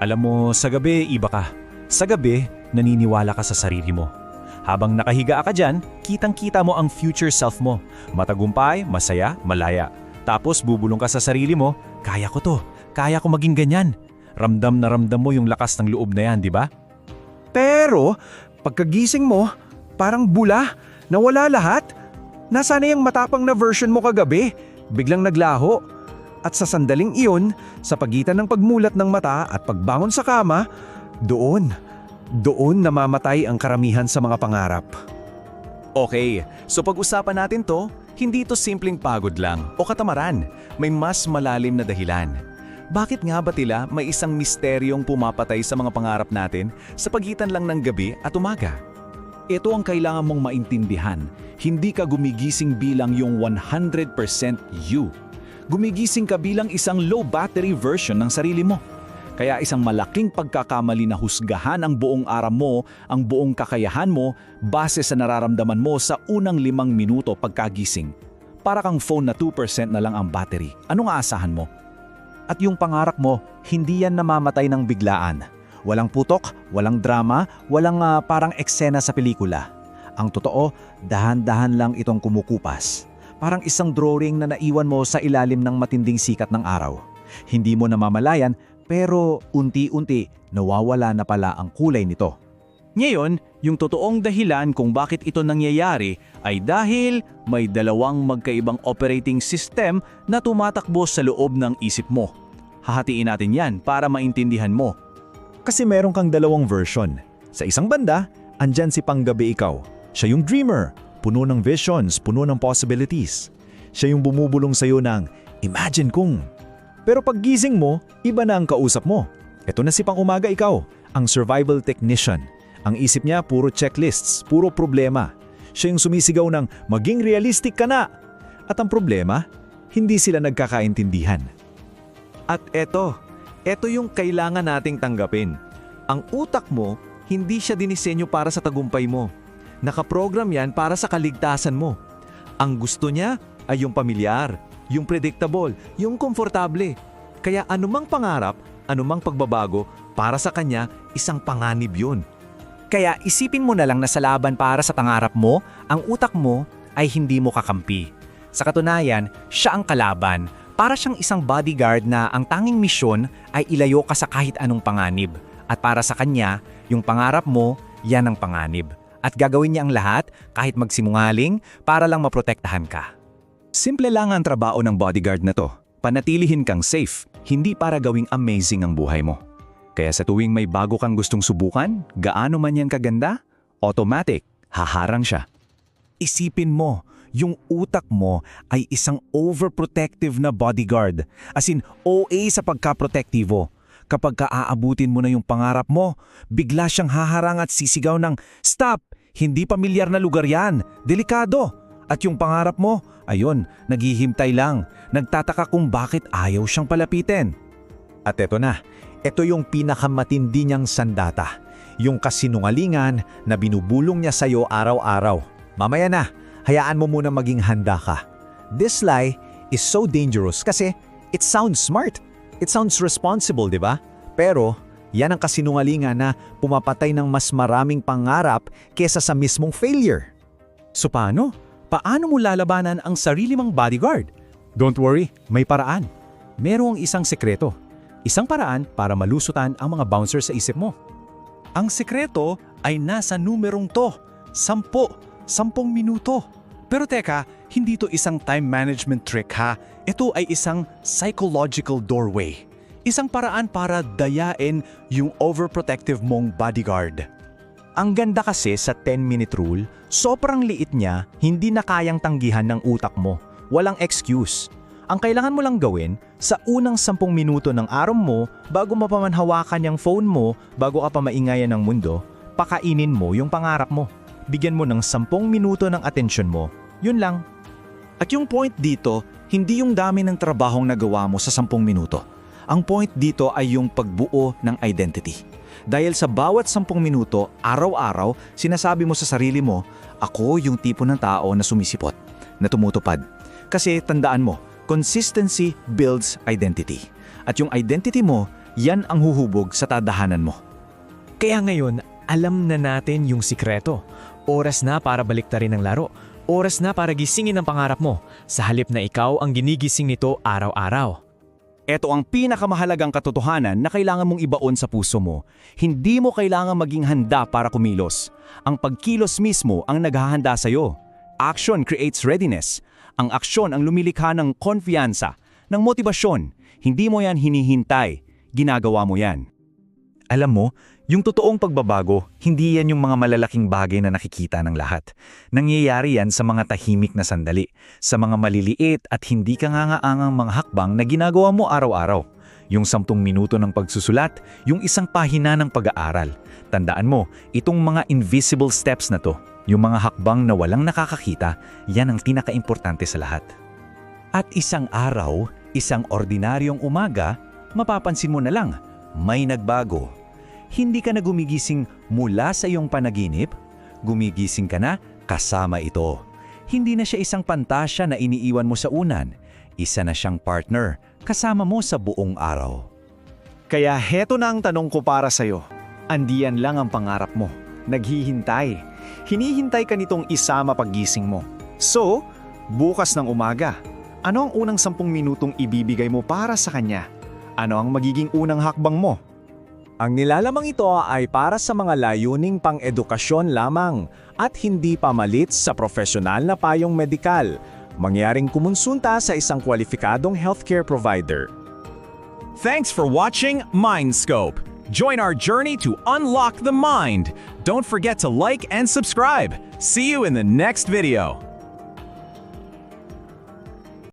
Alam mo, sa gabi iba ka. Sa gabi, naniniwala ka sa sarili mo. Habang nakahiga ka dyan, kitang-kita mo ang future self mo. Matagumpay, masaya, malaya. Tapos bubulong ka sa sarili mo, kaya ko to, kaya ko maging ganyan. Ramdam na ramdam mo yung lakas ng loob na yan, di ba? Pero, pagkagising mo, parang bula, nawala lahat. Nasaan na yung matapang na version mo kagabi? Biglang naglaho. At sa sandaling iyon, sa pagitan ng pagmulat ng mata at pagbangon sa kama, doon namamatay ang karamihan sa mga pangarap. Okay, so pag-usapan natin to, hindi to simpleng pagod lang o katamaran. May mas malalim na dahilan. Bakit nga ba tila may isang misteryong pumapatay sa mga pangarap natin sa pagitan lang ng gabi at umaga? Ito ang kailangan mong maintindihan. Hindi ka gumigising bilang yung 100% you. Gumigising ka bilang isang low-battery version ng sarili mo. Kaya isang malaking pagkakamali na husgahan ang buong araw mo, ang buong kakayahan mo, base sa nararamdaman mo sa unang 5 minuto pagkagising. Para kang phone na 2% na lang ang battery. Anong aasahan mo? At yung pangarap mo, hindi yan namamatay ng biglaan. Walang putok, walang drama, walang parang eksena sa pelikula. Ang totoo, dahan-dahan lang itong kumukupas. Parang isang drawing na naiwan mo sa ilalim ng matinding sikat ng araw. Hindi mo namamalayan, pero unti-unti nawawala na pala ang kulay nito. Ngayon, yung totoong dahilan kung bakit ito nangyayari ay dahil may dalawang magkaibang operating system na tumatakbo sa loob ng isip mo. Hahatiin natin yan para maintindihan mo. Kasi meron kang dalawang version. Sa isang banda, andyan si panggabi ikaw. Siya yung dreamer, puno ng visions, puno ng possibilities. Siya yung bumubulong sa'yo ng, imagine kung. Pero paggising mo, iba na ang kausap mo. Ito na si pang-umaga ikaw, ang survival technician. Ang isip niya puro checklists, puro problema. Siya yung sumisigaw ng, maging realistic ka na. At ang problema, hindi sila nagkakaintindihan. At eto yung kailangan nating tanggapin. Ang utak mo, hindi siya dinisenyo para sa tagumpay mo. Nakaprogram yan para sa kaligtasan mo. Ang gusto niya ay yung pamilyar, yung predictable, yung komportable. Kaya anumang pangarap, anumang pagbabago, para sa kanya, isang panganib yun. Kaya isipin mo na lang na sa laban para sa pangarap mo, ang utak mo ay hindi mo kakampi. Sa katunayan, siya ang kalaban. Para siyang isang bodyguard na ang tanging misyon ay ilayo ka sa kahit anong panganib. At para sa kanya, yung pangarap mo, yan ang panganib. At gagawin niya ang lahat, kahit magsinungaling, para lang maprotektahan ka. Simple lang ang trabaho ng bodyguard na to. Panatilihin kang safe, hindi para gawing amazing ang buhay mo. Kaya sa tuwing may bago kang gustong subukan, gaano man yan kaganda, automatic, haharang siya. Isipin mo, yung utak mo ay isang overprotective na bodyguard. As in, OA sa pagkaprotektibo. Kapag kaaabutin mo na yung pangarap mo, bigla siyang haharang at sisigaw ng, stop! Hindi pamilyar na lugar yan. Delikado. At yung pangarap mo, ayun, naghihimtay lang. Nagtataka kung bakit ayaw siyang palapitin. At eto na, ito yung pinakamatindi niyang sandata. Yung kasinungalingan na binubulong niya sa'yo araw-araw. Mamaya na, hayaan mo muna maging handa ka. This lie is so dangerous kasi it sounds smart. It sounds responsible, di ba? Pero yan ang kasinungalingan na pumapatay ng mas maraming pangarap kesa sa mismong failure. So paano? Paano mo lalabanan ang sarili mong bodyguard? Don't worry, may paraan. Merong isang sekreto. Isang paraan para malusutan ang mga bouncer sa isip mo. Ang sekreto ay nasa numerong to, 10 minuto. Pero teka, hindi to isang time management trick ha. Ito ay isang psychological doorway. Isang paraan para dayain yung overprotective mong bodyguard. Ang ganda kasi sa 10-minute rule, sobrang liit niya, hindi na kayang tanggihan ng utak mo. Walang excuse. Ang kailangan mo lang gawin, sa unang 10 minuto ng araw mo, bago mapamanhawakan yung phone mo, bago ka pa maingayan ng mundo, pakainin mo yung pangarap mo. Bigyan mo ng 10 minuto ng atensyon mo. Yun lang. At yung point dito, hindi yung dami ng trabahong nagawa mo sa 10 minuto. Ang point dito ay yung pagbuo ng identity. Dahil sa bawat 10 minuto, araw-araw, sinasabi mo sa sarili mo, ako yung tipo ng tao na sumisipot, na tumutupad. Kasi tandaan mo, consistency builds identity. At yung identity mo, Yan ang huhubog sa tadahanan mo. Kaya ngayon, alam na natin yung sikreto. Oras na para baliktarin ang laro. Oras na para gisingin ang pangarap mo, sa halip na ikaw ang ginigising nito araw-araw. Ito ang pinakamahalagang katotohanan na kailangan mong ibaon sa puso mo. Hindi mo kailangan maging handa para kumilos. Ang pagkilos mismo ang naghahanda sa'yo. Action creates readiness. Ang aksyon ang lumilikha ng konfiyansa, ng motibasyon. Hindi mo yan hinihintay. Ginagawa mo yan. Alam mo, yung totoong pagbabago, hindi yan yung mga malalaking bagay na nakikita ng lahat. Nangyayari yan sa mga tahimik na sandali, sa mga maliliit at hindi kangangaangang mga hakbang na ginagawa mo araw-araw. Yung 10 minuto ng pagsusulat, yung isang pahina ng pag-aaral. Tandaan mo, itong mga invisible steps na to, yung mga hakbang na walang nakakakita, yan ang pinaka-importante sa lahat. At isang araw, isang ordinaryong umaga, mapapansin mo na lang, may nagbago. Hindi ka na gumigising mula sa iyong panaginip, gumigising ka na kasama ito. Hindi na siya isang pantasya na iniiwan mo sa unan, isa na siyang partner, kasama mo sa buong araw. Kaya heto na ang tanong ko para sa'yo. Andiyan lang ang pangarap mo. Naghihintay. Hinihintay ka nitong isama paggising mo. So, bukas ng umaga, ano ang unang 10 minutong ibibigay mo para sa kanya? Ano ang magiging unang hakbang mo? Ang nilalamang ito ay para sa mga layuning pang-edukasyon lamang at hindi pamalit sa profesional na payong medikal. Mangyaring kumonsulta sa isang kwalifikadong healthcare provider. Thanks for watching Mindscope. Join our journey to unlock the mind. Don't forget to like and subscribe. See you in the next video.